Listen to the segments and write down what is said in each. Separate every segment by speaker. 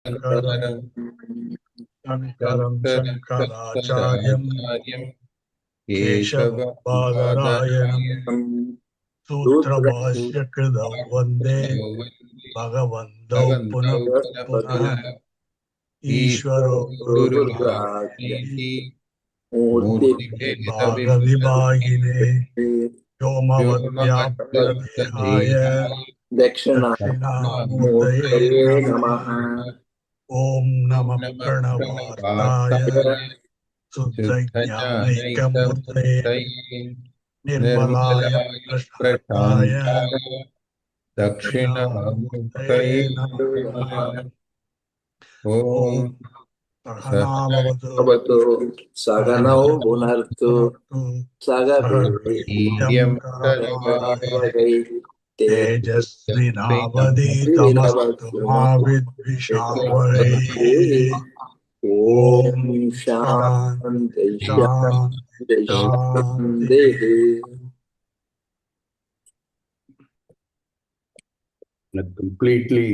Speaker 1: शङ्करं शङ्कराचार्यं केशवबादरायणं सूत्रभाष्यकृतौ वन्दे भगवन्तौ पुनः पुनः ईश्वरो गुरुर्ब्रह्मेति मूर्तिभेदविभागिने व्योमवद्व्याप्तदेहाय दक्षिणामूर्तये नमः। ॐ नमः प्रणवार्ताय शुद्धज्ञानैकमूर्तये निर्मलाय प्रशान्ताय दक्षिणामूर्तये नमः। ॐ सहनावतु सहनौ भुनक्तु सह वीर्यं करवावहै तेजस्विनावधीतमस्तु मा विद्विषावहै। ॐ शान्ति शान्ति शान्तिः।
Speaker 2: A completely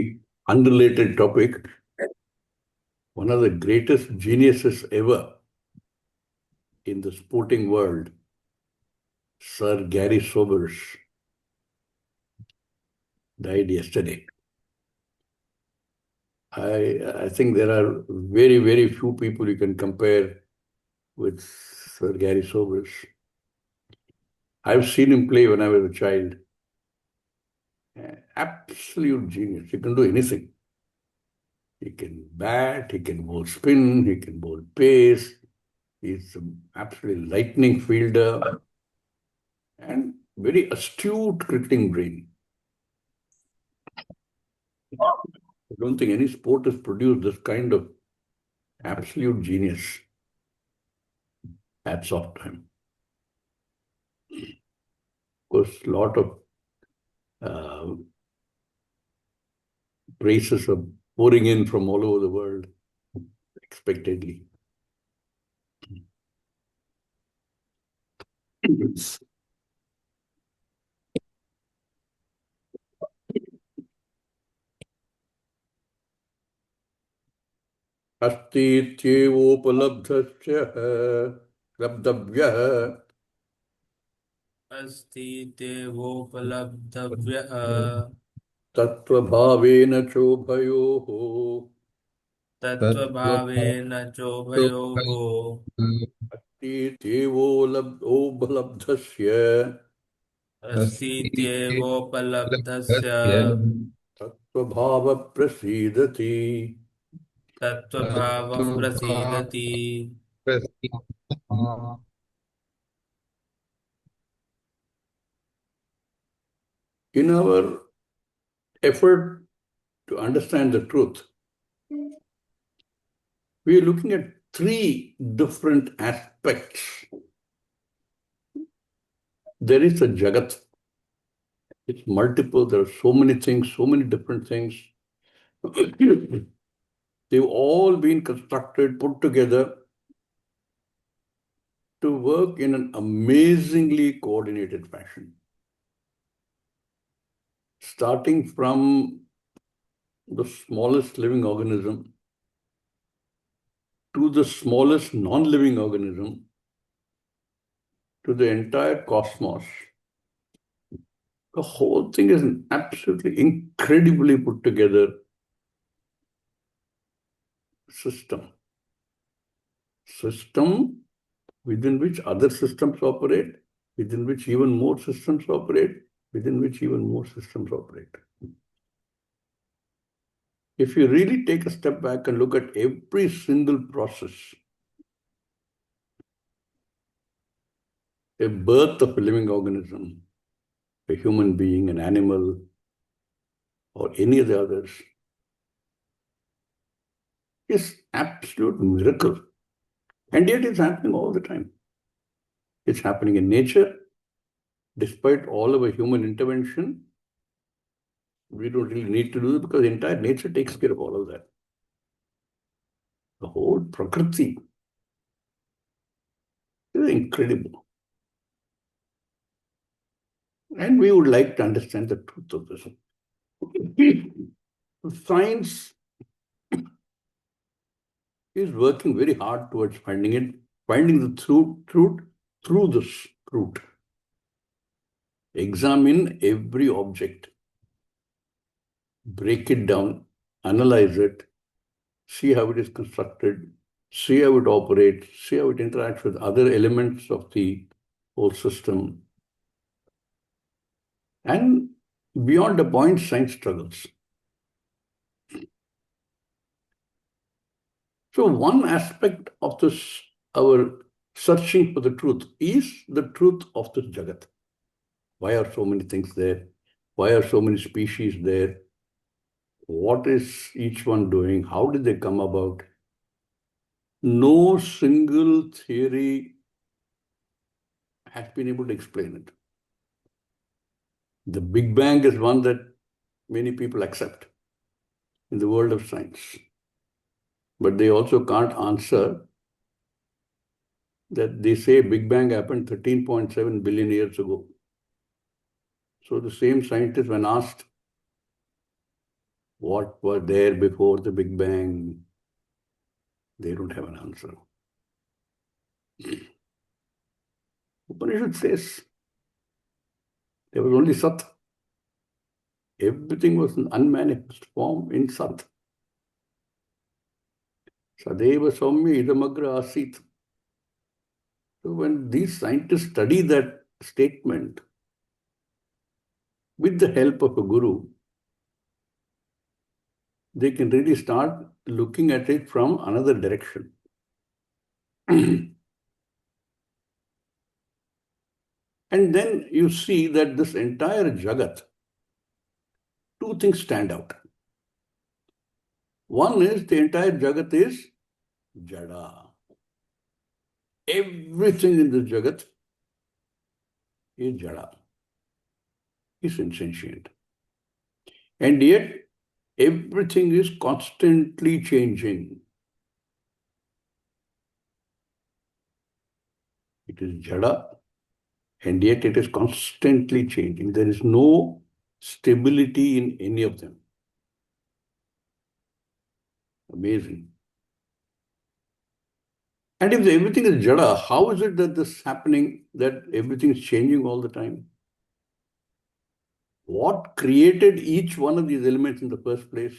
Speaker 2: unrelated topic, one of the greatest geniuses ever in the sporting world, Sir Gary Sobers, died yesterday. I think there are very, very few people you can compare with Sir Gary Sobers. I've seen him play when I was a child. Absolute genius. He can do anything. He can bat, he can bowl spin, he can bowl pace. He's an absolutely lightning fielder and very astute cricketing brain. I don't think any sport has produced this kind of absolute genius. Hats off to him. Of course, a lot of praises are pouring in from all over the world, expectedly. अस्तीत्येवोपलब्धस्य लब्धव्यः
Speaker 3: अस्तीत्येवोपलब्धव्यः
Speaker 2: तत्त्वभावेन चोभयोः
Speaker 3: तत्त्वभावेन चोभयोः
Speaker 2: अस्तीत्येवोपलब्धस्य
Speaker 3: अस्तीत्येवोपलब्धस्य
Speaker 2: तत्त्वभावः प्रसीदति
Speaker 3: तत्त्वभावः प्रसीदति।
Speaker 2: In our effort to understand the truth, we are looking at three different aspects. There is a Jagat. It's multiple. There are so many things, so many different things. They've all been constructed, put together to work in an amazingly coordinated fashion. Starting from the smallest living organism to the smallest non-living organism to the entire cosmos. The whole thing is an absolutely incredibly put together system. System within which other systems operate, within which even more systems operate, within which even more systems operate. If you really take a step back and look at every single process, a birth of a living organism, a human being, an animal, or any of the others, is absolute miracle. And yet it's happening all the time. It's happening in nature. Despite all of our human intervention, we don't really need to do it because entire nature takes care of all of that. The whole Prakriti is incredible. And we would like to understand the truth of this. Science is working very hard towards finding the truth through this truth. Examine every object, break it down, analyze it, see how it is constructed, see how it operates, see how it interacts with other elements of the whole system. And beyond a point, science struggles. So one aspect of this, our searching for the truth, is the truth of this Jagat. Why are so many things there? Why are so many species there? What is each one doing? How did they come about? No single theory has been able to explain it. The Big Bang is one that many people accept in the world of science. But they also can't answer that they say Big Bang happened 13.7 billion years ago. So the same scientists, when asked what were there before the Big Bang, they don't have an answer. Upanishad says there was only Sat. Everything was an unmanifest form in Sat. Sadeva Saumya Idamagra Asit. So when these scientists study that statement with the help of a guru, they can really start looking at it from another direction. And then you see that this entire Jagat, two things stand out. One is the entire Jagat is Jada. Everything in this Jagat is Jada, is insentient. And yet, everything is constantly changing. It is Jada, and yet it is constantly changing. There is no stability in any of them. Amazing. And if everything is Jada, how is it that this is happening, that everything is changing all the time? What created each one of these elements in the first place?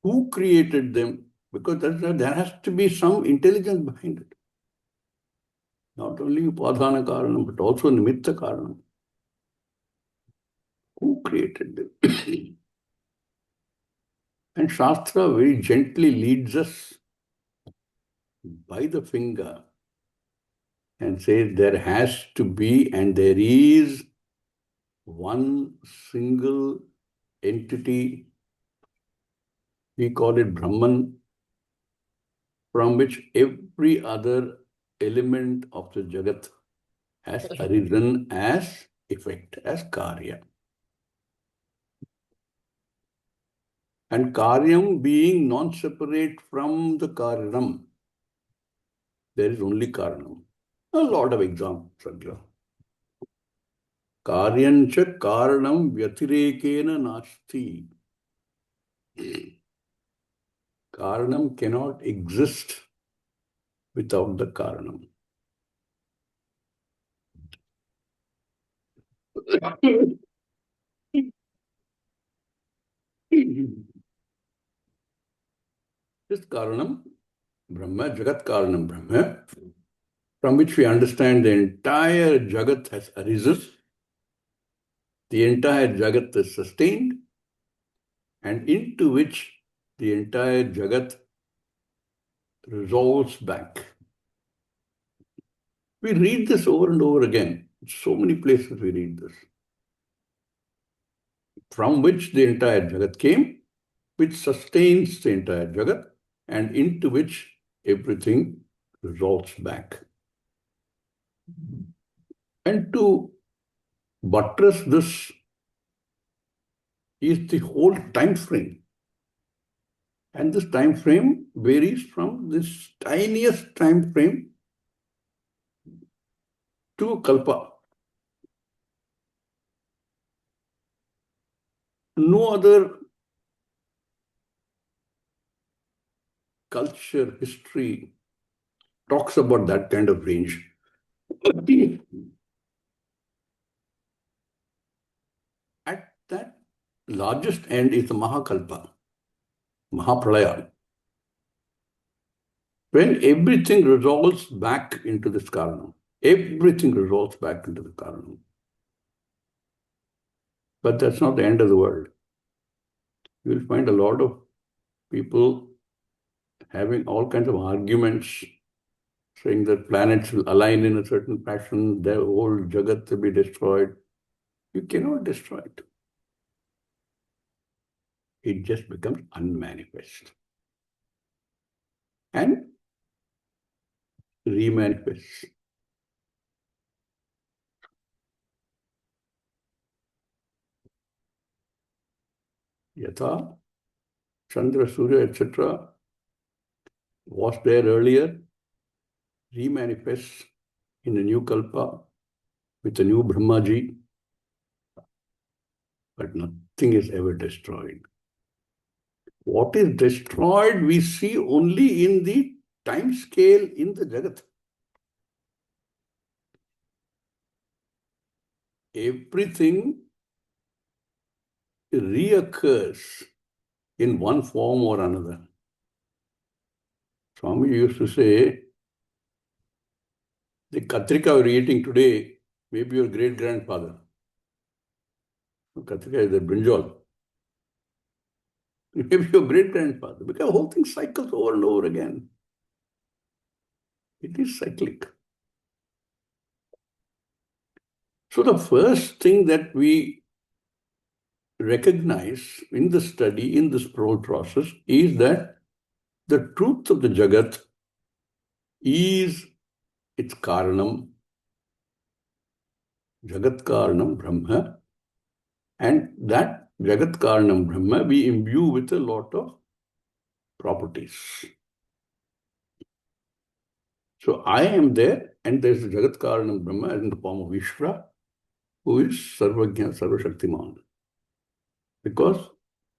Speaker 2: Who created them? Because there has to be some intelligence behind it. Not only Upadhana Karanam, but also Nimitta Karanam. Who created them? And Shastra very gently leads us by the finger and says there has to be and there is one single entity, we call it Brahman, from which every other element of the Jagat has arisen as effect, as Karya. And Karyam being non-separate from the Karanam, there is only Karanam. A lot of examples are there. Karyancha Karanam Vyatirekena Nasti. Karanam cannot exist without the Karanam. This Karanam, Brahma, Jagat Karanam Brahma, from which we understand the entire Jagat has arisen, the entire Jagat is sustained, and into which the entire Jagat resolves back. We read this over and over again. So many places we read this. From which the entire Jagat came, which sustains the entire Jagat, and into which everything resolves back. And to buttress this is the whole time frame. And this time frame varies from this tiniest time frame to Kalpa. No other culture, history talks about that kind of range. At that largest end is the Mahakalpa, Mahapralaya, when everything resolves back into this Karanam. Everything resolves back into the Karanam. But that's not the end of the world. You will find a lot of people having all kinds of arguments, saying that planets will align in a certain fashion, the whole Jagat will be destroyed. You cannot destroy it. It just becomes unmanifest and remanifests. Yatha, Chandra, Surya, etc. was there earlier, remanifests in a new Kalpa with a new Brahmaji, but nothing is ever destroyed. What is destroyed, we see only in the time scale in the Jagat. Everything reoccurs in one form or another. Swami used to say, the katrika you're eating today may be your great-grandfather. Katrika is the brinjal. It may be your great-grandfather, because the whole thing cycles over and over again. It is cyclic. So the first thing that we recognize in the study, in this whole process, is that the truth of the Jagat is its Karanam, Jagat Karanam Brahma, and that Jagat Karanam Brahma we imbue with a lot of properties. So I am there, and there is Jagat Karanam Brahma in the form of Ishvara, who is Sarvajna, Sarvashaktiman. Because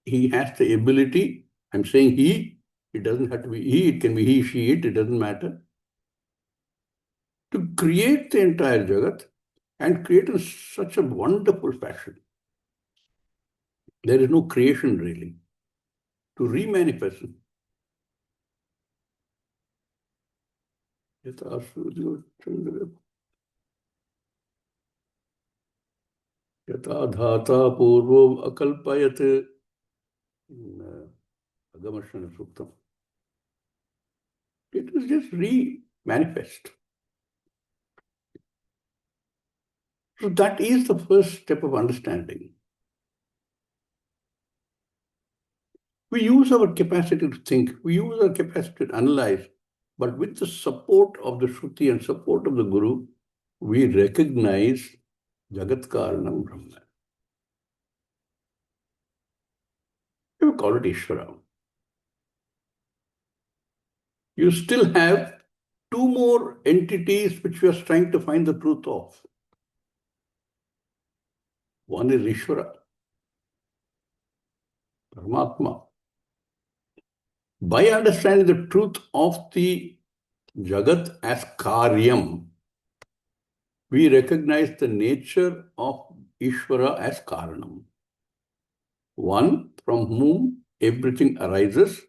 Speaker 2: he has the ability, I'm saying he, it doesn't have to be he, it can be he, she, it doesn't matter, to create the entire Jagat and create in such a wonderful fashion. There is no creation really. To remanifest it. Yatha Suryo Chandra Yatha Dhata Purvam Akalpayat in Agamashana Suktam. It is just re-manifest. So that is the first step of understanding. We use our capacity to think, we use our capacity to analyze, but with the support of the Shruti and support of the Guru, we recognize Jagat Karanam Brahma. You call it Ishvara. You still have two more entities which we are trying to find the truth of. One is Ishvara, Paramatma. By understanding the truth of the Jagat as Karyam, we recognize the nature of Ishvara as Karanam. One from whom everything arises,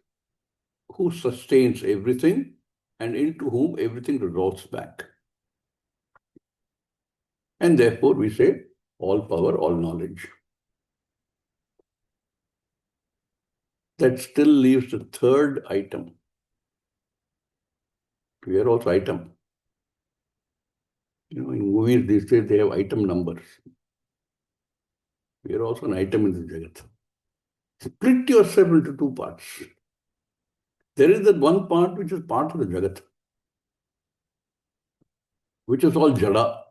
Speaker 2: who sustains everything, and into whom everything resolves back. And therefore we say, all power, all knowledge. That still leaves the third item. We are also item. You know, in movies these days they have item numbers. We are also an item in the Jagat. Split yourself into two parts. There is that one part which is part of the Jagat, which is all Jada,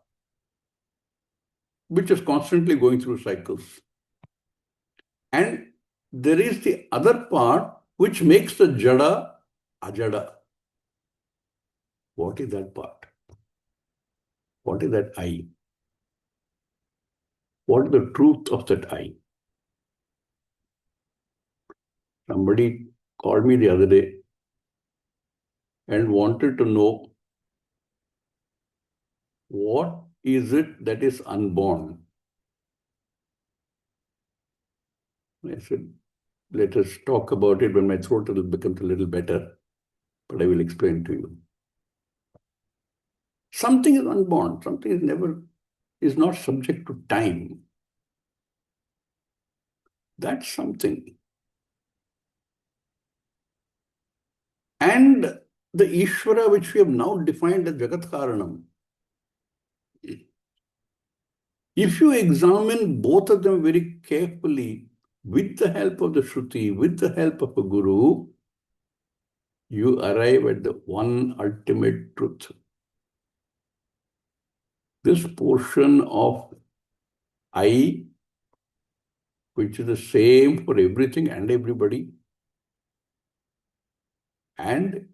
Speaker 2: which is constantly going through cycles. And there is the other part which makes the Jada Ajada. What is that part? What is that I? What is the truth of that I? Somebody called me the other day and wanted to know what is it that is unborn. I said, let us talk about it when my throat becomes a little better, but I will explain to you. Something is unborn, something is not subject to time. That's something. And the Ishvara, which we have now defined as Jagat Karanam, if you examine both of them very carefully, with the help of the Shruti, with the help of a Guru, you arrive at the one ultimate truth. This portion of I, which is the same for everything and everybody, and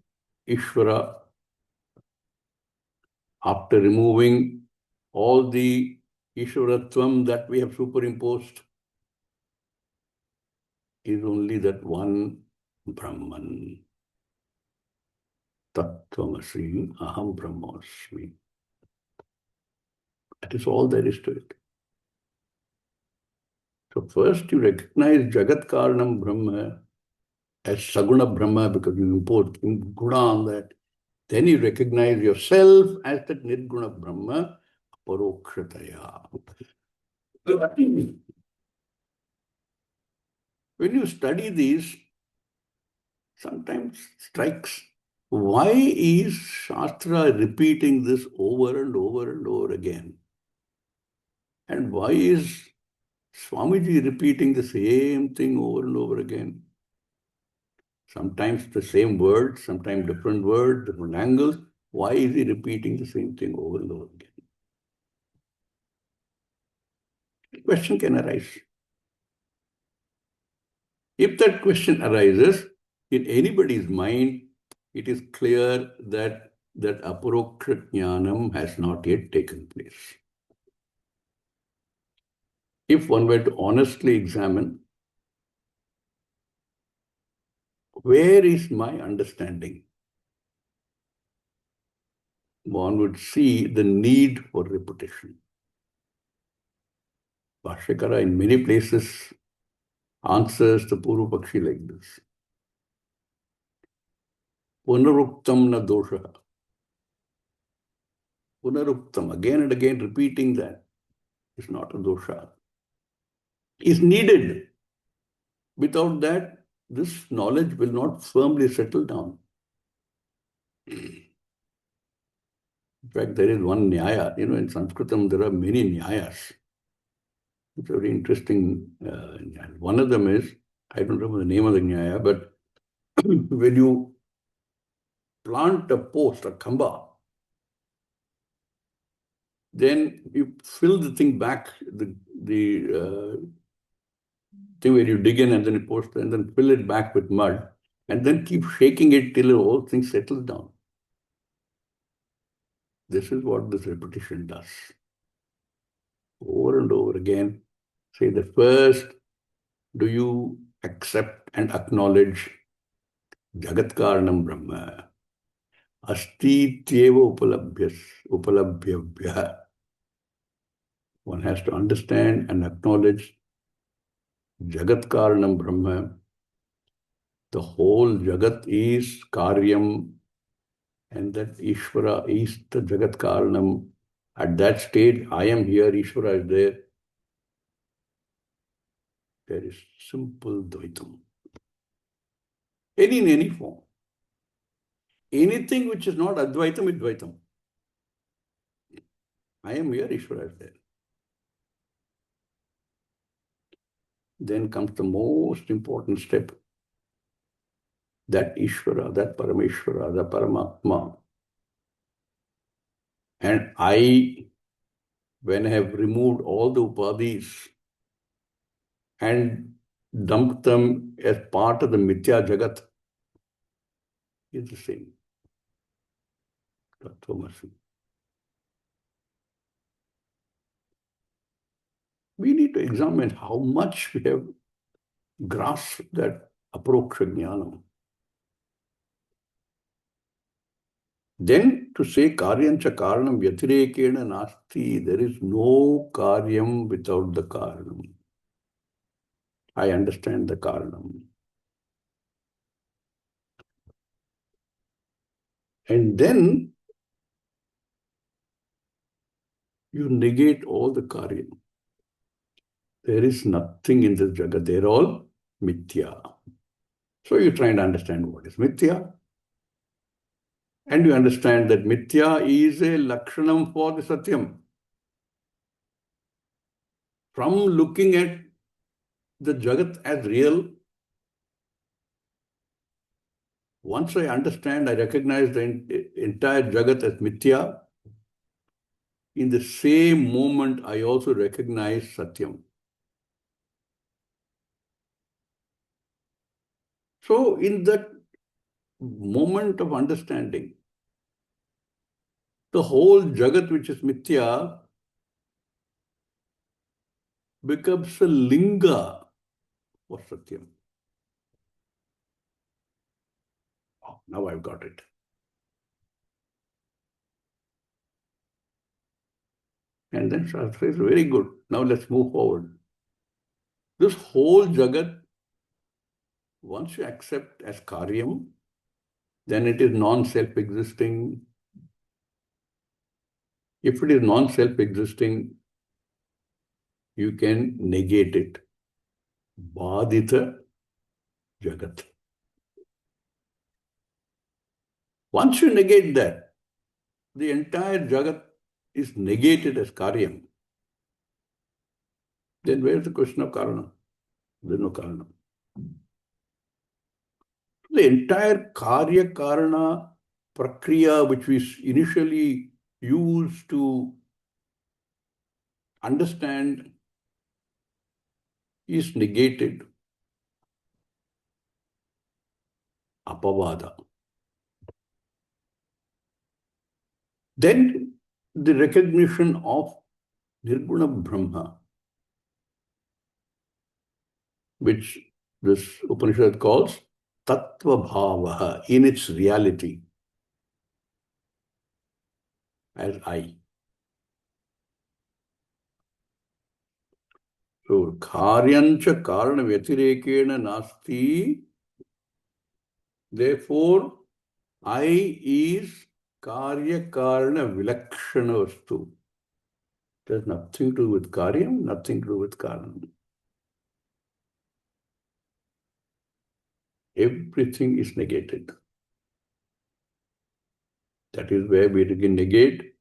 Speaker 2: Ishvara, after removing all the Ishvaratvam that we have superimposed, is only that one Brahman. Tattvamasi, Aham Brahmasmi. That is all there is to it. So first you recognize Jagat Karanam Brahma as Saguna Brahma because you import Guna on that. Then you recognize yourself as that Nirguna Brahma, Parokshataya. When you study these, sometimes strikes, why is Shastra repeating this over and over and over again? And why is Swamiji repeating the same thing over and over again? Sometimes the same word, sometimes different word, different angles. Why is he repeating the same thing over and over again? The question can arise. If that question arises in anybody's mind, it is clear that aparoksha jnanam has not yet taken place. If one were to honestly examine, where is my understanding? One would see the need for repetition. Bhashyakara in many places answers the Purva Pakshi like this. Punaruktam na dosha. Punaruktam, again and again repeating that is not a dosha. Is needed. Without that, this knowledge will not firmly settle down. In fact, there is one nyaya. In Sanskritam there are many nyayas. It's a very interesting. One of them is, I don't remember the name of the nyaya, but when you plant a post, a khamba, then you fill the thing back, the thing where you dig in and then you post and then fill it back with mud and then keep shaking it till the whole thing settles down. This is what this repetition does. Over and over again, say the first, do you accept and acknowledge Jagat Karanam Brahma? Asti tyeva upalabhyavya. One has to understand and acknowledge Jagat Karanam Brahma. The whole Jagat is Karyam, and that Ishvara is the Jagat Karanam. At that stage, I am here, Ishvara is there. There is simple Dvaitam. In any form. Anything which is not Advaitam is Dvaitam. I am here, Ishvara is there. Then comes the most important step. That Ishvara, that Parameshvara, the Paramatma. And I, when I have removed all the upadhis and dumped them as part of the Mithya Jagat, is the same. Tattvamasi. We need to examine how much we have grasped that aproksha jnanam. Then to say karyancha karanam vyatirekena nasti, there is no karyam without the karanam. I understand the karanam. And then you negate all the karyam. There is nothing in this jagat. They're all mithya. So you try and understand what is mithya. And you understand that mithya is a lakshanam for the satyam. From looking at the jagat as real, once I understand, I recognize the entire jagat as mithya, in the same moment, I also recognize satyam. So in that moment of understanding, the whole jagat which is mithya becomes a linga for satyam. Oh, now I've got it. And then Shastra is very good. Now let's move forward. This whole jagat, once you accept as karyam, then it is non-self-existing. If it is non-self-existing, you can negate it. Badita jagat. Once you negate that, the entire jagat is negated as karyam. Then where is the question of karana? There is no karana. The entire karya karana prakriya which we initially used to understand is negated. Apavada. Then the recognition of Nirguna Brahma, which this Upanishad calls Tattva Bhavaha, in its reality as I. So, Karyancha Karana Vyatirekena Nasti, therefore, I is Karya Karana Vilakshana Vastu. It has nothing to do with Karyam, nothing to do with Karanam. Everything is negated. That is where we can negate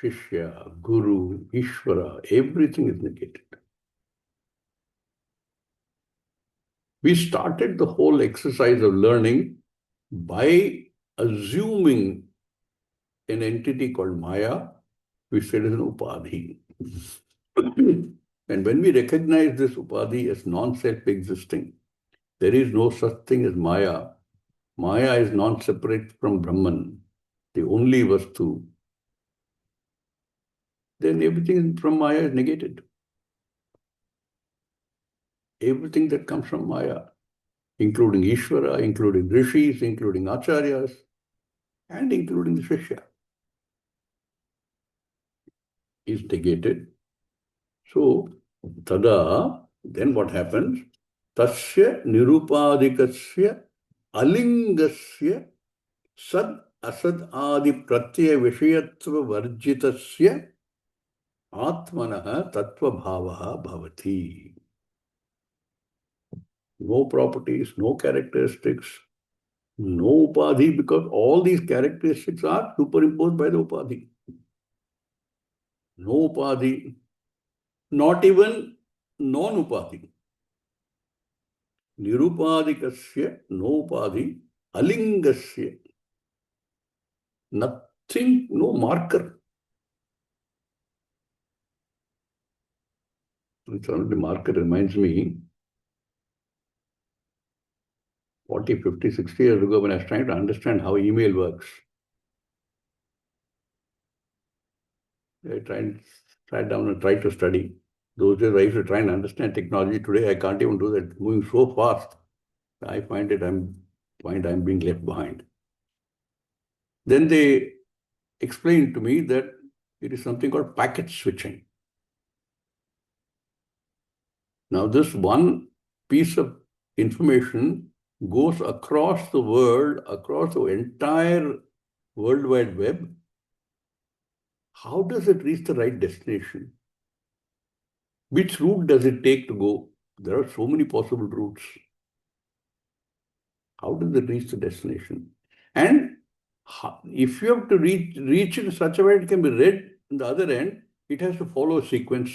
Speaker 2: Shishya, Guru, Ishvara, everything is negated. We started the whole exercise of learning by assuming an entity called Maya, which said is an Upadhi. And when we recognize this Upadhi as non-self-existing, there is no such thing as Maya. Maya is non-separate from Brahman, the only Vastu. Then everything from Maya is negated. Everything that comes from Maya, including Ishvara, including Rishis, including Acharyas, and including the Shishya, is negated. So, tada, then what happens? Tasya nirupadikasya alingasya sad asad adi pratyaya vishayatva varjitasya atmanaha tattva bhavaha bhavati. No properties, no characteristics, no upadhi, because all these characteristics are superimposed by the upadhi. No upadhi, not even non-upadhi. Nirupadikasya, no upadhi, alingasya, nothing, no marker. And so the marker reminds me, 40, 50, 60 years ago when I was trying to understand how email works. I sat down and tried to study. Those days I used to try and understand technology. Today I can't even do that. It's moving so fast. I find I'm being left behind. Then they explained to me that it is something called packet switching. Now, this one piece of information goes across the world, across the entire World Wide Web. How does it reach the right destination? Which route does it take to go? There are so many possible routes. How does it reach the destination? And if you have to reach it in such a way it can be read on the other end, it has to follow a sequence.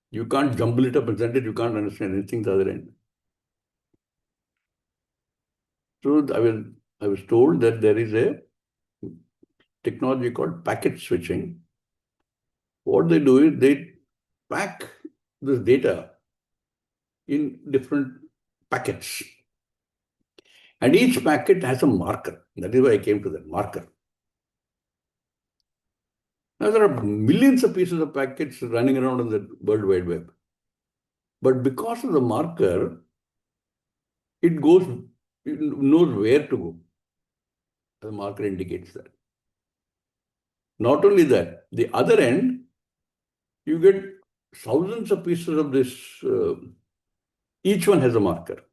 Speaker 2: You can't jumble it up and send it, you can't understand anything the other end. So I was told that there is a technology called packet switching. What they do is they pack this data in different packets. And each packet has a marker. That is why I came to that marker. Now there are millions of pieces of packets running around on the World Wide Web. But because of the marker, it knows where to go. The marker indicates that. Not only that, the other end, you get thousands of pieces of this. Each one has a marker.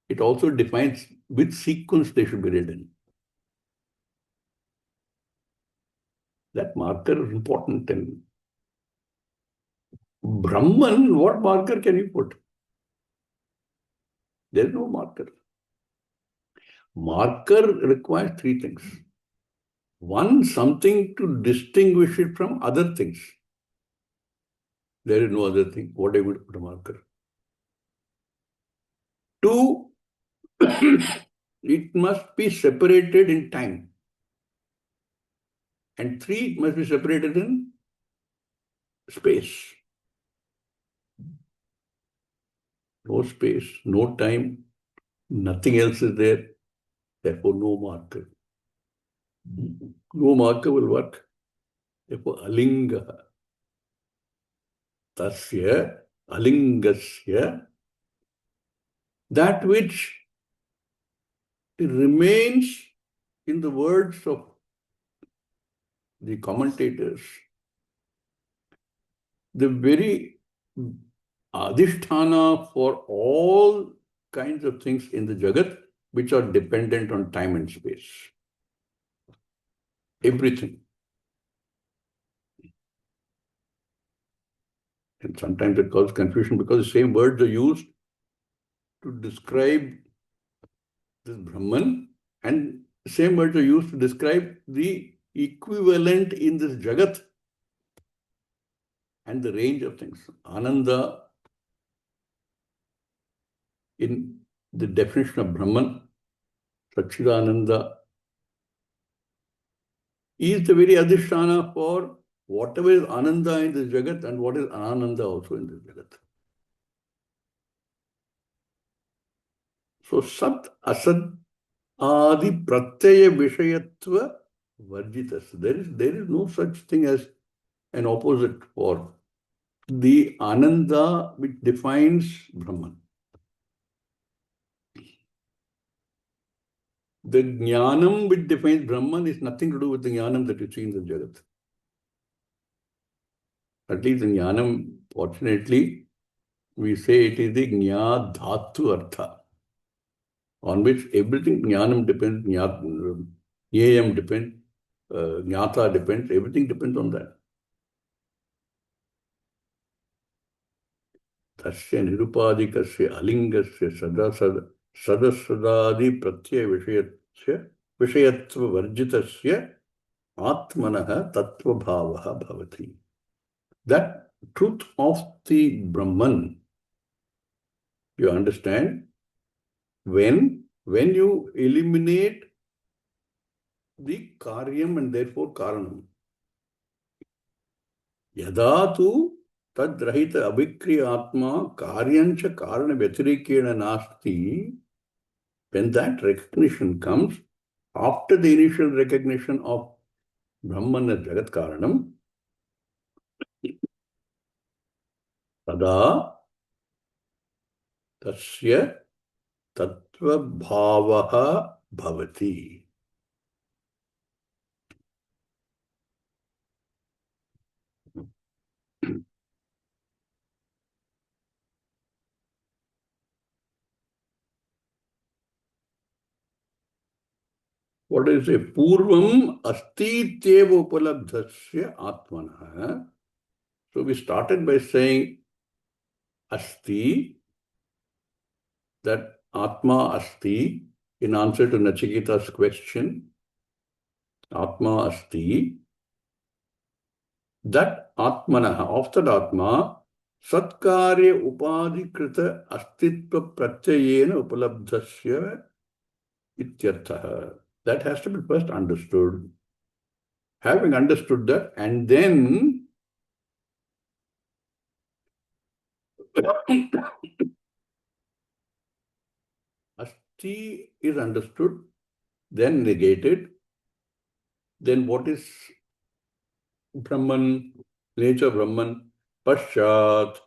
Speaker 2: It also defines which sequence they should be read in. That marker is important. And Brahman, what marker can you put? There is no marker. Marker requires three things. One, something to distinguish it from other things. There is no other thing. What I would put a marker. Two, it must be separated in time. And three, it must be separated in space. No space, no time, nothing else is there. Therefore, no marker. No marker will work. Therefore, alinga. Tasya, alingasya. That which remains, in the words of the commentators, the very adhisthana for all kinds of things in the Jagat which are dependent on time and space. Everything. And sometimes it causes confusion because the same words are used to describe this Brahman, and the same words are used to describe the equivalent in this Jagat and the range of things. Ananda, in the definition of Brahman, Satchidananda, is the very adhisthana for whatever is Ananda in this Jagat and what is Ananda also in this Jagat. So Sat, Asat, Adi Pratyaya Vishayatva Varjitas. There is no such thing as an opposite for the Ananda which defines Brahman. The Jnanam which defines Brahman is nothing to do with the Jnanam that you see in the Jagat. At least in Jnanam, fortunately, we say it is the Jna Dhatu Artha, on which everything Jnanam depends, Jnayam depends, Jnata depends, everything depends on that. Tasya nirupadikasya alingasya sadasadadi pratyaya vishayatva varjitasya atmanaha tattva bhavaha bhavati. That truth of the Brahman, you understand, when you eliminate the karyam and therefore karanam. Yada tu tadrahita abhikriya atma karyancha karana vyatirikena nasti. When that recognition comes, after the initial recognition of Brahman as Jagat Karanam, tada tasya tattva bhavaha bhavati. What do you say? Purvam asti tyeva upalabdhasya atmanah. So we started by saying asti, that atma asti, in answer to Nachiketa's question. Atma asti. That atmanah, of that atma, satkarya upadhikrita astitva pratyayena upalabdhasya ityarthaha. That has to be first understood. Having understood that, and then asti is understood, then negated, then what is Brahman, nature of Brahman, Pashat.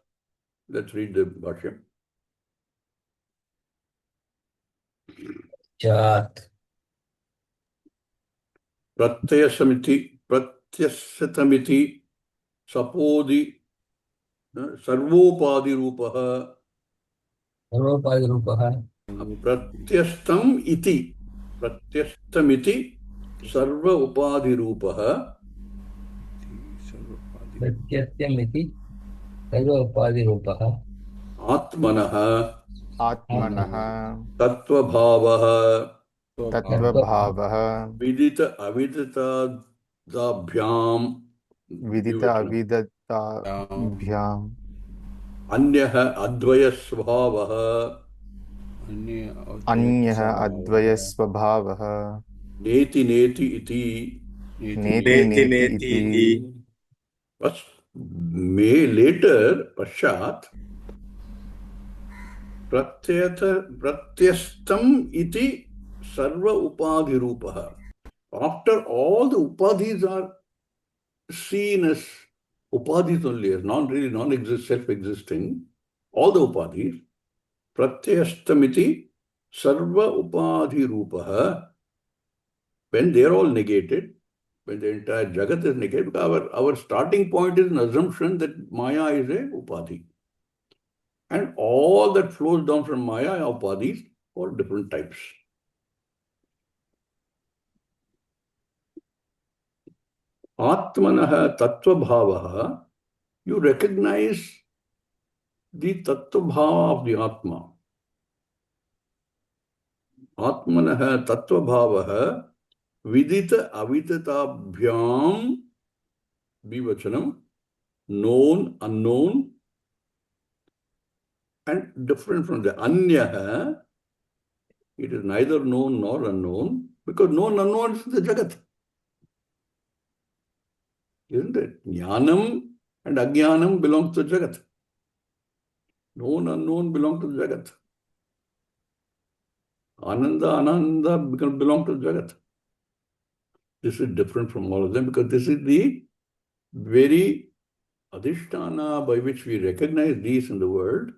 Speaker 2: Let's read the Bashyam.
Speaker 1: Chat.
Speaker 2: Pratyasatamiti sapodi sarvopadi rupaha
Speaker 1: Sarvopadi
Speaker 2: pratyastam iti sarva upadi rupaha
Speaker 1: Pratyatyamiti Sarvopadi Rupaha
Speaker 2: atmanaha
Speaker 4: Atmanaha
Speaker 2: tattvabhavaha
Speaker 4: Tattvabhavaha
Speaker 2: vidita aviditadabhyam
Speaker 4: Vidita Avidatabhyam
Speaker 2: anyaha advayasvabhaha
Speaker 4: Anyaha Advayasvabhavaha
Speaker 2: neti iti.
Speaker 4: Neti Neti Iti.
Speaker 2: Later, Pashat, Pratyastam iti sarva upadhi rupaha. After all the upadhis are seen as upadhis only, as self-existing, all the upadhis, Pratyastam iti sarva upadhi rupaha, when they are all negated, when the entire Jagat is negated, because our starting point is an assumption that Maya is a Upadhi. And all that flows down from Maya are Upadhis for different types. Atmanaha Tattva Bhavaha, you recognize the Tattva Bhava of the Atma. Atmanaha Tattva Bhavaha Vidita Avidatabhyam Bivachanam, known, unknown, and different from the Anyaha. It is neither known nor unknown, because known, unknown is the Jagat. Isn't it? Jnanam and Ajnanam belong to Jagat. Known, unknown belong to Jagat. Ananda, Ananda belong to Jagat. This is different from all of them, because this is the very adhisthana by which we recognize these in the world.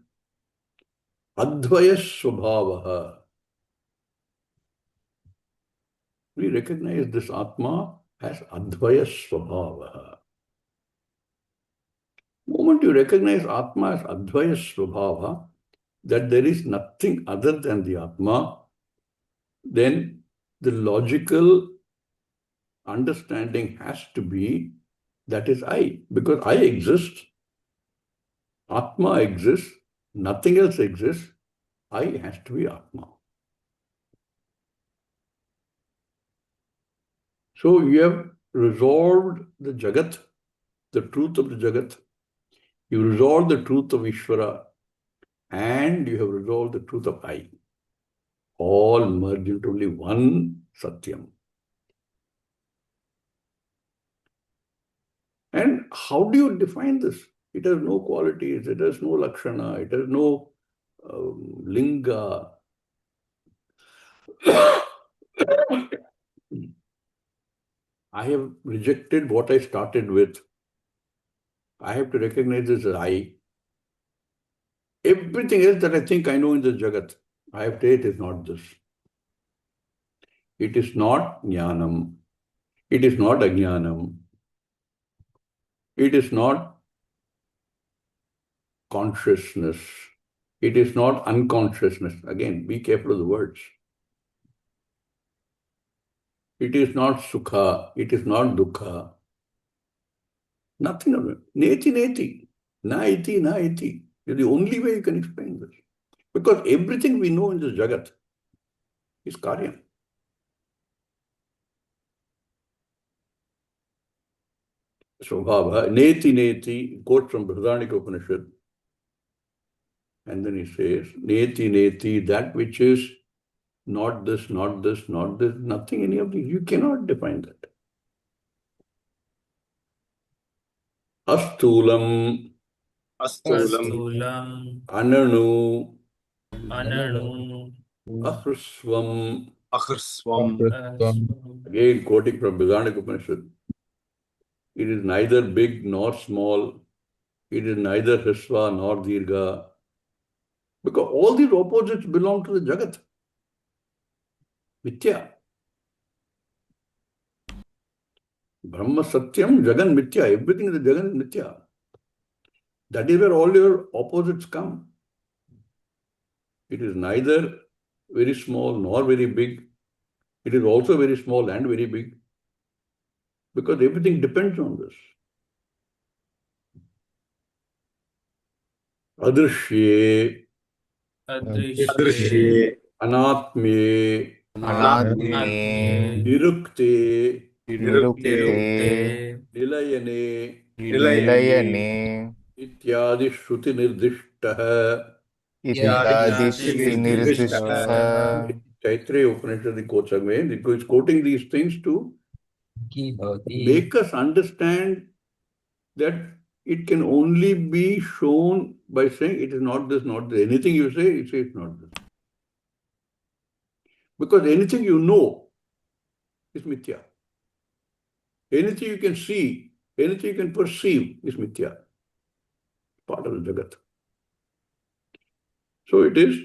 Speaker 2: Advaya Swabhavaha. We recognize this Atma as Advaya Swabhavaha. The moment you recognize Atma as Advaya Swabhava, that there is nothing other than the Atma, then the logical understanding has to be that is I, because I exist, Atma exists, nothing else exists, I has to be Atma. So you have resolved the Jagat, the truth of the Jagat, you resolved the truth of Ishvara, and you have resolved the truth of I. All merge into only one Satyam. And how do you define this? It has no qualities, it has no Lakshana, it has no Linga. I have rejected what I started with. I have to recognize this as I. Everything else that I think I know in this Jagat, I have to say it is not this. It is not Jnanam. It is not Ajnanam. It is not consciousness. It is not unconsciousness. Again, be careful of the words. It is not sukha. It is not dukkha. Nothing of it. Neti, neti. Na iti, na iti. It's the only way you can explain this. Because everything we know in this jagat is karyam. Svabhava. Neti, neti. Quote from Kathopanishad. And then he says, neti, neti. That which is not this, not this, not this, nothing, any of these. You cannot define that. Astulam,
Speaker 3: Astulam,
Speaker 2: ananu,
Speaker 3: Ananu,
Speaker 2: ahrusvam.
Speaker 3: Asvam,
Speaker 2: Again, quoting from Kathopanishad. It is neither big nor small. It is neither Hrisva nor Dirgha. Because all these opposites belong to the Jagat. Mithya. Brahma Satyam, Jagan Mithya. Everything in the Jagan is Mithya. That is where all your opposites come. It is neither very small nor very big. It is also very small and very big. Because everything depends on this. Adrishye,
Speaker 3: Adrishye,
Speaker 2: Anatmye,
Speaker 4: अनात्मे
Speaker 2: Nirukte,
Speaker 3: Nirukte,
Speaker 2: Nilayane,
Speaker 4: निलयने
Speaker 2: इत्यादि श्रुति निर्दिष्टः.
Speaker 4: इत्यादि श्रुति
Speaker 3: Ityadi
Speaker 4: निर्दिष्ट
Speaker 3: Nirdiष्टः.
Speaker 2: Taittiriya Upanishad quotes again. It is quoting these things to
Speaker 1: Ki bhavati.
Speaker 2: make us understand that it can only be shown by saying it is not this, not this. Anything you say, it says it's not this. Because anything you know is mithya. Anything you can see, anything you can perceive is mithya. Part of the Jagat. So it is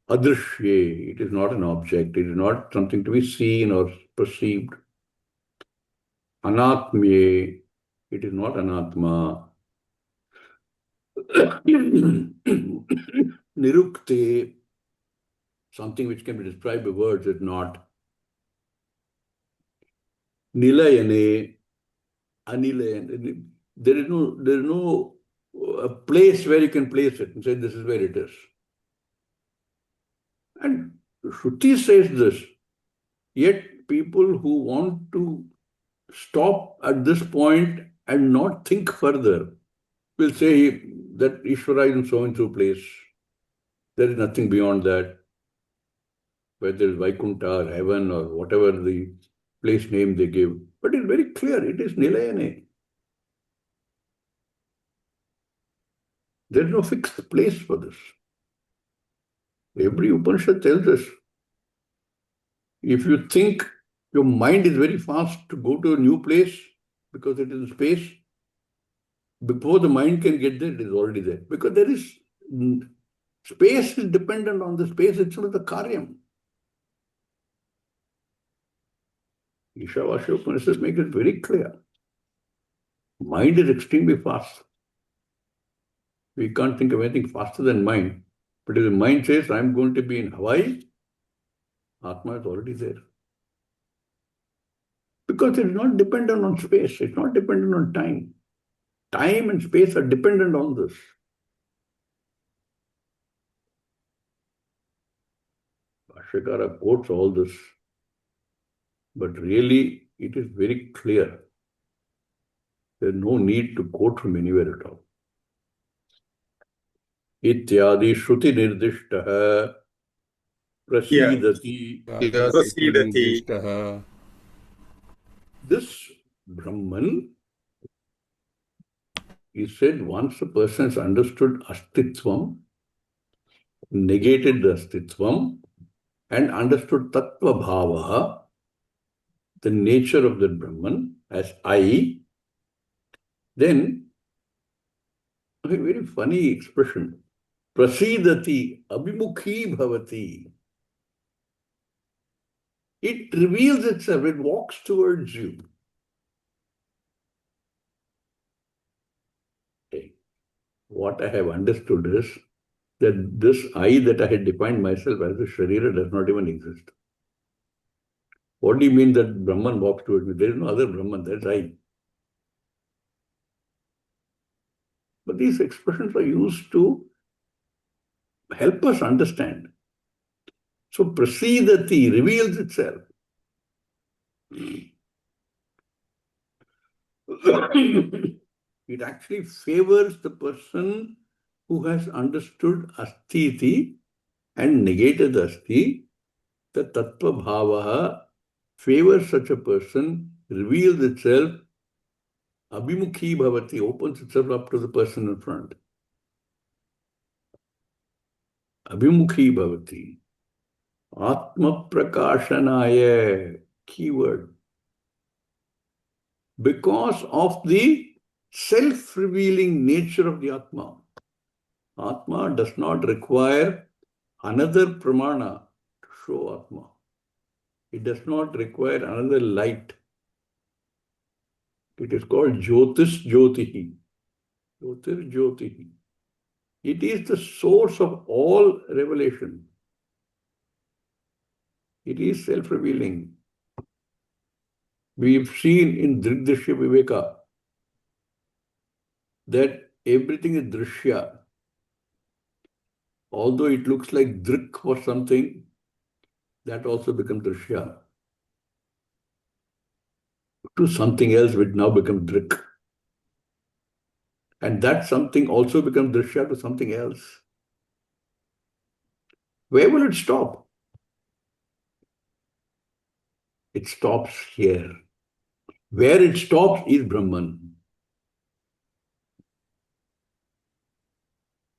Speaker 2: adrishye. It is not an object. It is not something to be seen or perceived. Anatmye. It is not anatma. Nirukte. Something which can be described by words is not. Nilayane. Anilayane. There is no a place where you can place it and say this is where it is. And Shruti says this. Yet people who want to stop at this point and not think further will say that Ishvara is in so and so place. There is nothing beyond that. Whether it's Vaikuntha or heaven or whatever the place name they give. But it's very clear, it is Nilayane. There is no fixed place for this. Every Upanishad tells us, if you think your mind is very fast to go to a new place because it is in space, before the mind can get there, it is already there. Because there is, space is dependent on the space itself, the karyam. Ishavasya Upanishad makes it very clear. Mind is extremely fast. We can't think of anything faster than mind. But if the mind says, I'm going to be in Hawaii, Atma is already there. Because it is not dependent on space. It's not dependent on time. Time and space are dependent on this. Bhashyakara quotes all this. But really, it is very clear. There is no need to quote from anywhere at all. Ityadi shruti nirdishtaha prasidati. This Brahman, he said, once a person has understood astitvam, negated the astitvam, and understood tattva bhava, the nature of the Brahman as I, then a very funny expression, prasidati abhimukhi bhavati. It reveals itself, it walks towards you. Okay. What I have understood is that this I that I had defined myself as a Sharira does not even exist. What do you mean that Brahman walks towards me? There is no other Brahman, that's I. But these expressions are used to help us understand. So prasidati reveals itself. It actually favors the person who has understood astiti and negated asti. The tattva bhavaha favors such a person, reveals itself, abhimukhi bhavati, opens itself up to the person in front. Abhimukhi bhavati. Atma prakashanaya, keyword. Because of the self-revealing nature of the Atma. Atma does not require another pramana to show Atma. It does not require another light. It is called Jyotis Jyotihi. Jyotir Jyotihi. It is the source of all revelation. It is self-revealing. We've seen in Drigdrishya Viveka that everything is drishya. Although it looks like drik for something, that also becomes drishya. To something else which now becomes drik. And that something also becomes drishya to something else. Where will it stop? It stops here. Where it stops is Brahman.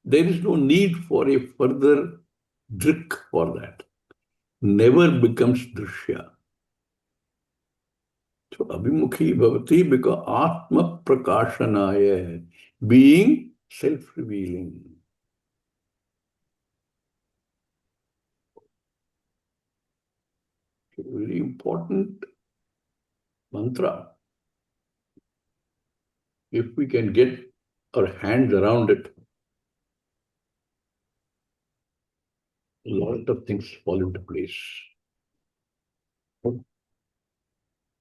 Speaker 2: There is no need for a further drik for that. Never becomes drishya. So abhimukhi bhavati because atma prakashanaya, being self-revealing. Very important mantra. If we can get our hands around it, a lot of things fall into place.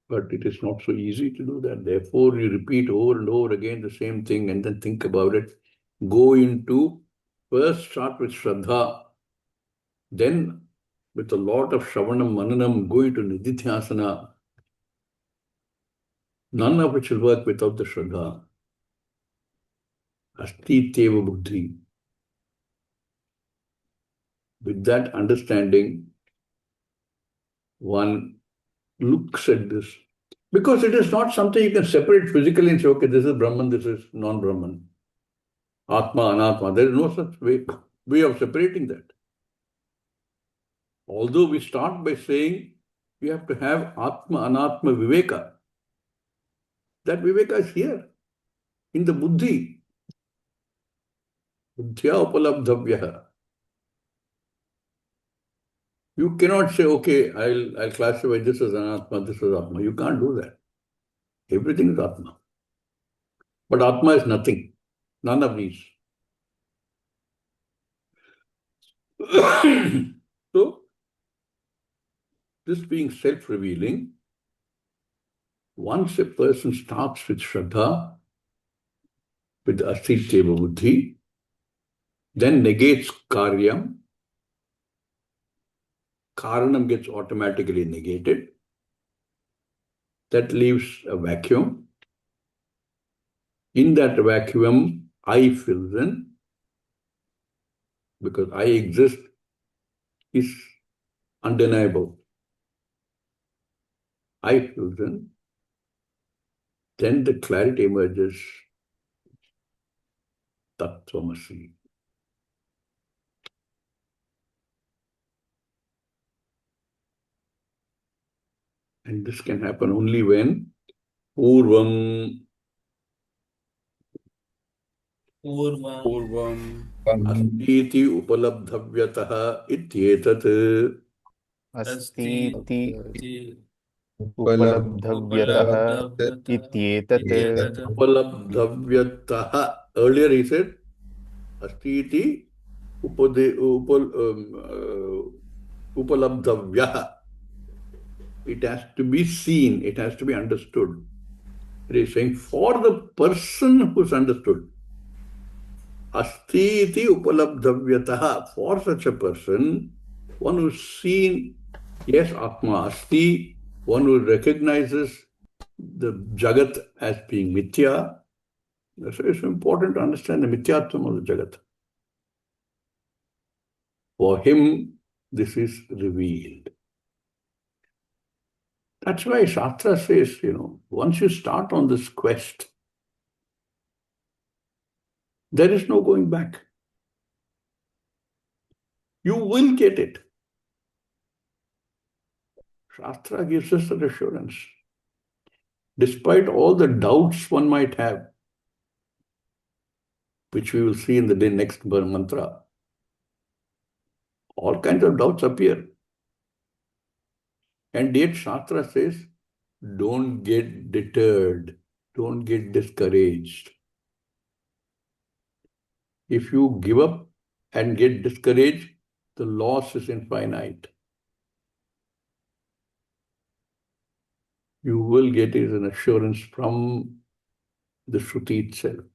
Speaker 2: But it is not so easy to do that. Therefore, you repeat over and over again the same thing and then think about it. First start with Shraddha, then with a lot of Shravanam, Mananam, go into Nididhyasana, none of which will work without the Shraddha. Asti Teva Buddhi. With that understanding, one looks at this. Because it is not something you can separate physically and say, okay, this is Brahman, this is non-Brahman. Atma, Anatma. There is no such way of separating that. Although we start by saying we have to have Atma, Anatma, Viveka. That Viveka is here, in the Buddhi. Buddhya upalabdhavyaha. You cannot say, okay, I'll classify this as Anatma, this as Atma. You can't do that. Everything is Atma. But Atma is nothing. None of these. So, this being self-revealing, once a person starts with Shraddha, with Astiteva Buddhi, then negates Karyam, Karanam gets automatically negated. That leaves a vacuum. In that vacuum, I fills in, because I exist is undeniable. I fills in. Then the clarity emerges. Tattvamasi. And this can happen only when Purvam
Speaker 3: Purvam
Speaker 2: Astiti Upalabdhavyataha Ityetat
Speaker 4: अस्तीति
Speaker 3: Asti
Speaker 4: उपलब्धव्यतः इत्येतत्
Speaker 2: Upalabdhavyataha. Earlier he said Astiti Upalabdhavyaha. It has to be seen. It has to be understood. It is saying for the person who's understood. Asti iti upalabdhavyataha. For such a person, one who's seen, yes, Atma Asti, one who recognizes the Jagat as being Mithya. So it's important to understand the Mithyatvam of the Jagat. For him, this is revealed. That's why Shastra says, once you start on this quest, there is no going back. You will get it. Shastra gives us that assurance. Despite all the doubts one might have, which we will see in the next mantra, all kinds of doubts appear. And yet Shastra says, don't get deterred. Don't get discouraged. If you give up and get discouraged, the loss is infinite. You will get it an assurance from the Shruti itself.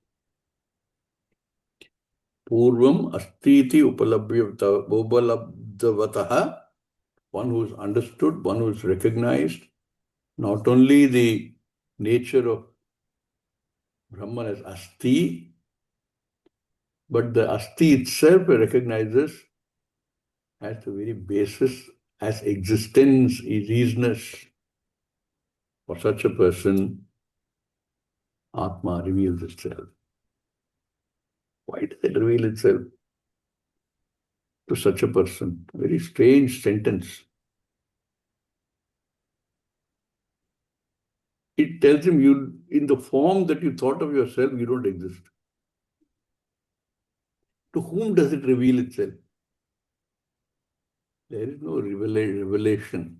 Speaker 2: Purvam astiti upalabdhavataha, one who is understood, one who is recognized, not only the nature of Brahman as asti, but the asti itself recognizes as the very basis, as existence, is. For such a person, Atma reveals itself. Why does it reveal itself to such a person? A very strange sentence. It tells him you, in the form that you thought of yourself, you don't exist. To whom does it reveal itself? There is no revelation.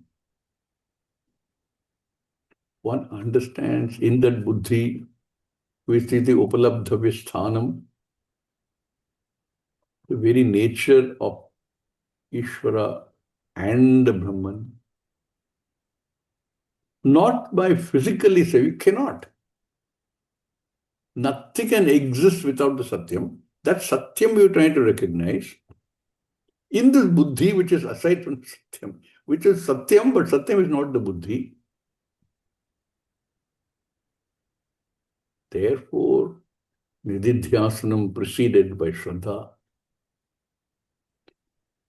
Speaker 2: One understands in that buddhi, vistiti upalabdhavyasthanam, the very nature of Ishvara and Brahman. Not by physically say, you cannot. Nothing can exist without the Satyam. That Satyam you're trying to recognize. In this buddhi, which is aside from Satyam, which is Satyam, but Satyam is not the buddhi. Therefore, Nididhyasanam preceded by Shraddha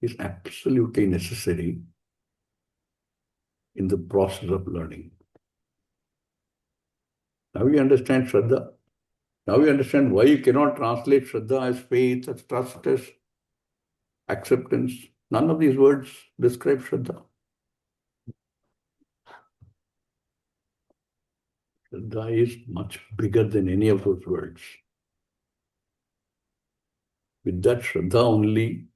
Speaker 2: is absolutely necessary in the process of learning. Now we understand Shraddha. Now we understand why you cannot translate Shraddha as faith, as trust, as acceptance. None of these words describe Shraddha. Shraddha is much bigger than any of those words. With that Shraddha only,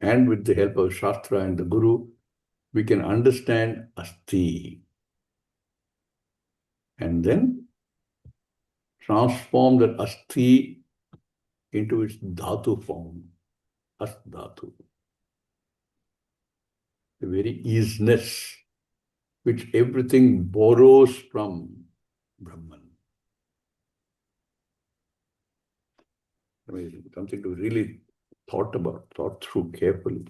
Speaker 2: and with the help of Shastra and the Guru, we can understand Asti. And then transform that Asti into its Dhatu form. Ast Dhatu. The very easiness which everything borrows from Brahman. Amazing. Something to really thought through carefully.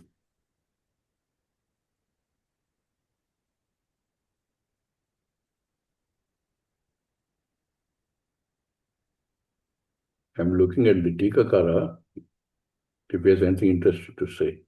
Speaker 2: I'm looking at the Tikakara, if he has anything interesting to say.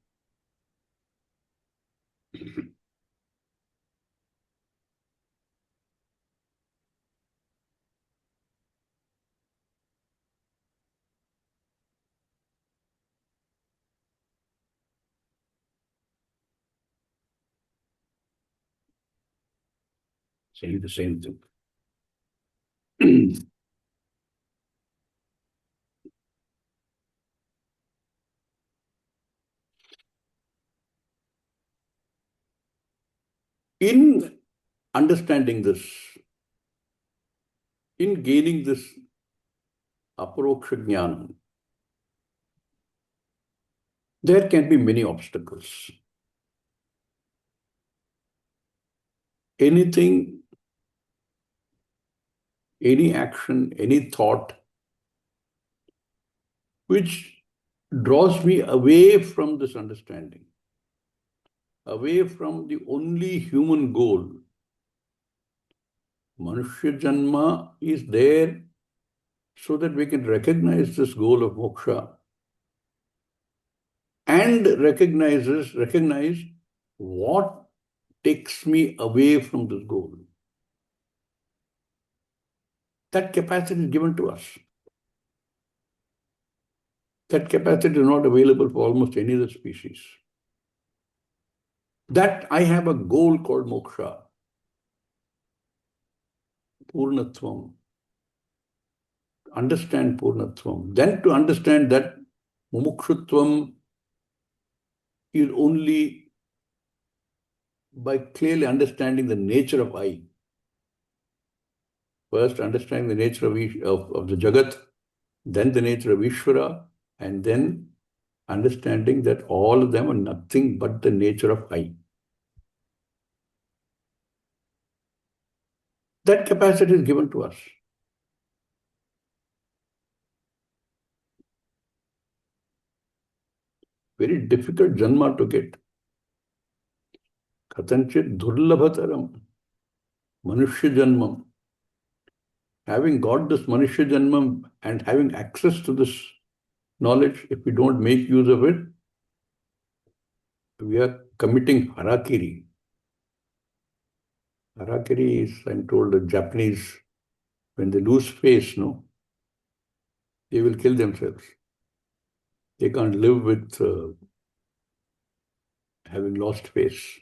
Speaker 2: Saying the same thing. In understanding this, in gaining this aparoksha jnana, there can be many obstacles. anything, any action, any thought which draws me away from this understanding, away from the only human goal. Manushya Janma is there so that we can recognize this goal of moksha and recognize what takes me away from this goal. That capacity is given to us. That capacity is not available for almost any other species. That I have a goal called moksha, purnatvam. Understand purnatvam. Then to understand that mumukshutvam is only by clearly understanding the nature of I. First, understanding the nature of the Jagat, then the nature of Ishvara, and then understanding that all of them are nothing but the nature of I. That capacity is given to us. Very difficult janma to get. Kathanchit durlabhataram, manushya janmam. Having got this manushya janmam and having access to this knowledge, if we don't make use of it, we are committing harakiri. Harakiri is, I'm told, the Japanese, when they lose face, they will kill themselves. They can't live with having lost face.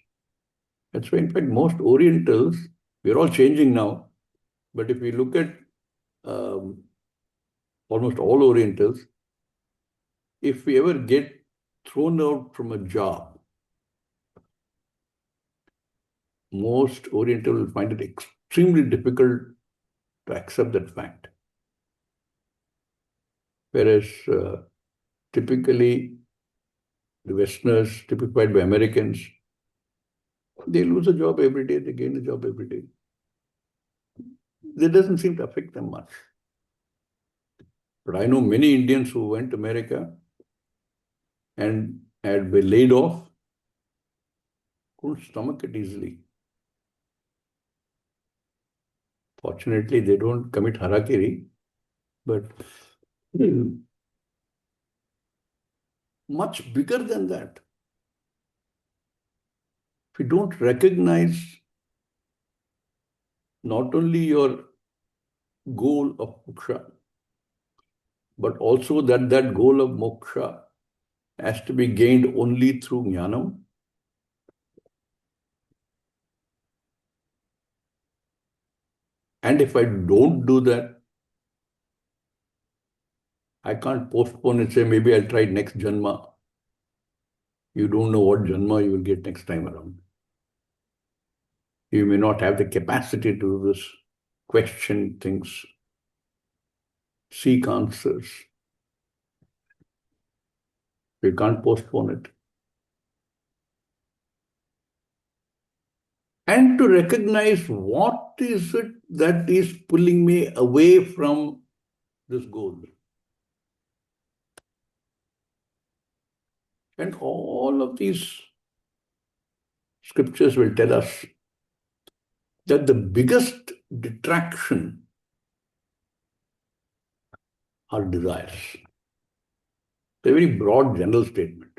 Speaker 2: That's why, in fact, most Orientals, we're all changing now, but if we look at almost all Orientals, if we ever get thrown out from a job, most Oriental will find it extremely difficult to accept that fact. Whereas typically the Westerners, typified by Americans, they lose a job every day, they gain a job every day. That doesn't seem to affect them much. But I know many Indians who went to America and had been laid off, couldn't stomach it easily. Fortunately, they don't commit harakiri, but much bigger than that. If you don't recognize not only your goal of moksha, but also that goal of moksha has to be gained only through jnanam. And if I don't do that, I can't postpone and say, maybe I'll try next janma. You don't know what janma you will get next time around. You may not have the capacity to do this, question things, seek answers. You can't postpone it. And to recognize what is it that is pulling me away from this goal. And all of these scriptures will tell us that the biggest detraction are desires. It's a very broad general statement.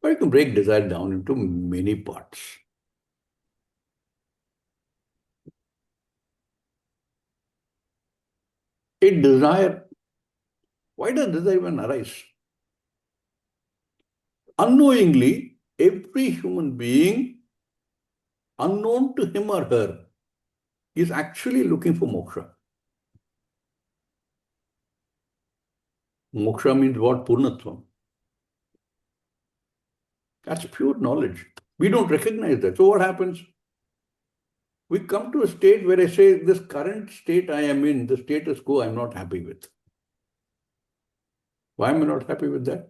Speaker 2: But you can break desire down into many parts. A desire, why does desire even arise? Unknowingly, every human being, unknown to him or her, is actually looking for moksha. Moksha means what? Purnatvam. That's pure knowledge. We don't recognize that. So what happens? We come to a state where I say, this current state I am in, the status quo, I'm not happy with. Why am I not happy with that?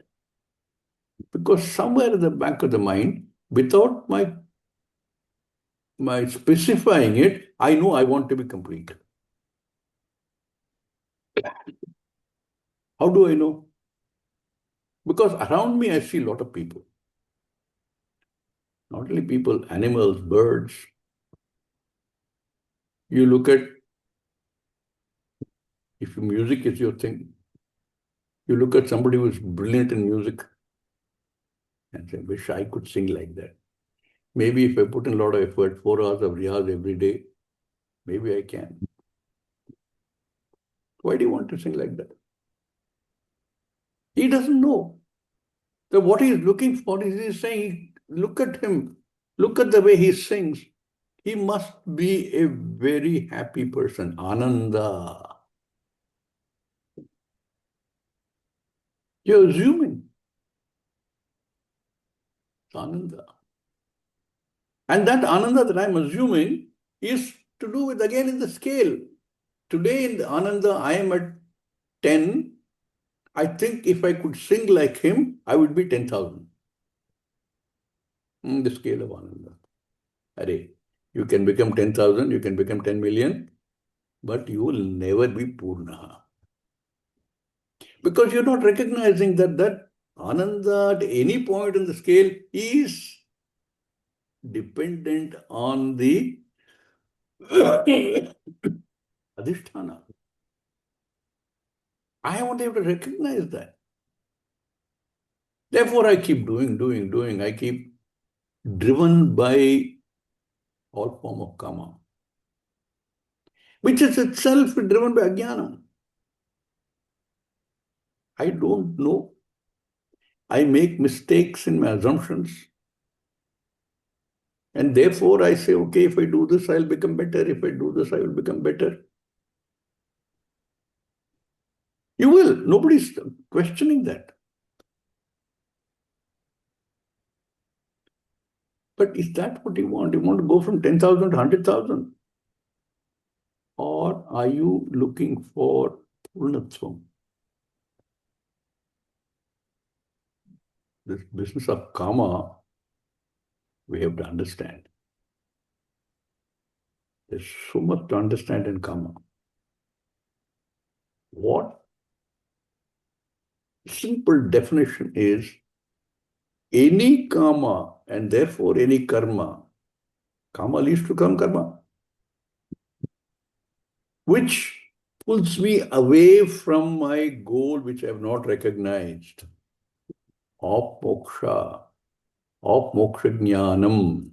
Speaker 2: Because somewhere in the back of the mind, without my by specifying it, I know I want to be complete. How do I know? Because around me, I see a lot of people. Not only people, animals, birds. You look at, if music is your thing, you look at somebody who is brilliant in music and say, wish I could sing like that. Maybe if I put in a lot of effort, 4 hours of riyaz every day, maybe I can. Why do you want to sing like that? He doesn't know. So what he is looking for is he's saying, look at him. Look at the way he sings. He must be a very happy person. Ananda. You're assuming. Ananda. And that Ananda that I'm assuming is to do with, again, in the scale. Today in the Ananda, I am at 10. I think if I could sing like him, I would be 10,000. The scale of Ananda. Array. You can become 10,000, you can become 10 million, but you will never be Purna. Because you're not recognizing that Ananda at any point in the scale is dependent on the Adhisthana. I won't be able to recognize that. Therefore, I keep doing. I keep driven by all form of karma, which is itself driven by ajnana. I don't know. I make mistakes in my assumptions. And therefore, I say, okay, if I do this, I'll become better. If I do this, I will become better. You will. Nobody's questioning that. But is that what you want? You want to go from 10,000 to 100,000? Or are you looking for Purnatvam? This business of karma, we have to understand. There's so much to understand in karma. What simple definition is any karma and therefore any karma. Karma leads to karma, which pulls me away from my goal, which I have not recognized, of moksha, of moksha jnanam,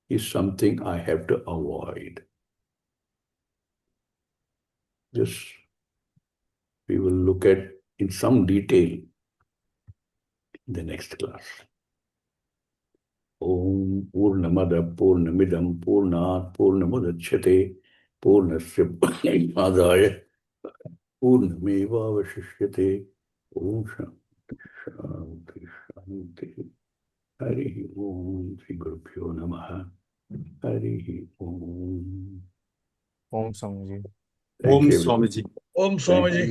Speaker 2: is something I have to avoid. This we will look at in some detail in the next class. Om Purnamada Purnamidam Purnat Purnamudachyate Purnasya Purnamādaya Purnameva Vashishyate. Om Shanti Shanti. Harihi Om Sri Gurubhyo Namaha. Harihi Om.
Speaker 4: Om Swamiji.
Speaker 2: Thank
Speaker 3: Om
Speaker 2: you.
Speaker 3: Swamiji.
Speaker 1: Om
Speaker 2: Thank
Speaker 1: Swamiji.